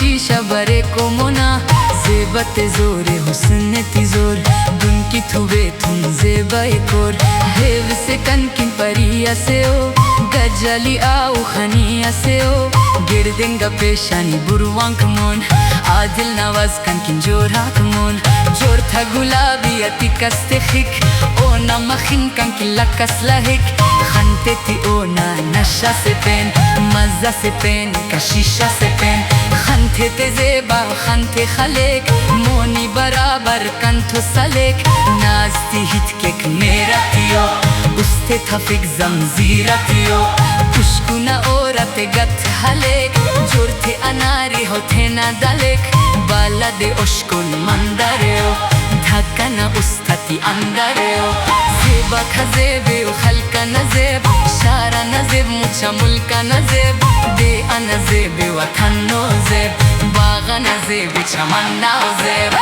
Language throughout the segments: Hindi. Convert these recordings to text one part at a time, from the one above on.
शीशा बरे को मोना जेबत जोरे हुस्ने तिजोर दुन की थुबे तुम जेबाए कोर देव से कनकिन परिया से ओ गजली आउ खनिया से ओ गिरदेंगा पेशानी बुरवांक मोन आदिल नवाज कनकिन जोराक मोन जोर था गुलाबी अति कस्ते खिक ओ ना मखिन कनकिन लकस लहिक खनते थी ओ ना नशा से पेन मजा से पेन कशीशा से पेन खनते ते जेबा खनते खलेक मोनी बराबर कंठो सलेक नाजती हित केक मेरा तियो उस्ते थफिक जमजीरा तियो खुशकुना औरते गत हलेक जोरते अनारी होते ना दलेक बाला दे ओशकुन मंदारेओ धक्का ना उस्ताती अंदारेओ जेबा खजेबे खलका नजेब शारा नजेब मुचा मुल्का नजेब दे अनजेबे वतन नोजेब बागा नजेब चमन नोजेब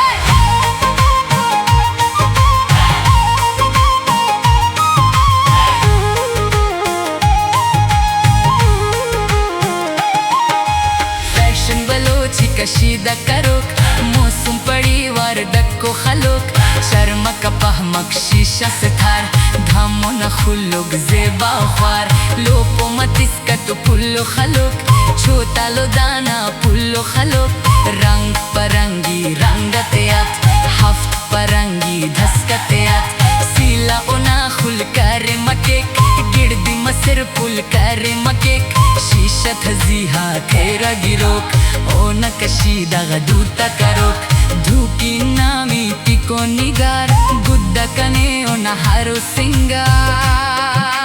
कशीदा करोक मौसम पड़ी वार डक्को खलोक शर्मा का पहमक शीशा से थार धामो न खुलोक जेबा ख्वार लोपो मतिस का तो पुल्लो खलोक छोटा लो दाना पुल्लो खलोक रंग परंगी रंगतेयात हफ्त परंगी धसकतेयात सीला ओना खुल करे मकेक गिरदी मसर पुल करे मकेक शीशा थजीहा तेरा गिरोक ओ न कशीदा गदूता करोक धूकी नामी टिको निगार गुद्दा कने ओ न हारो सिंगार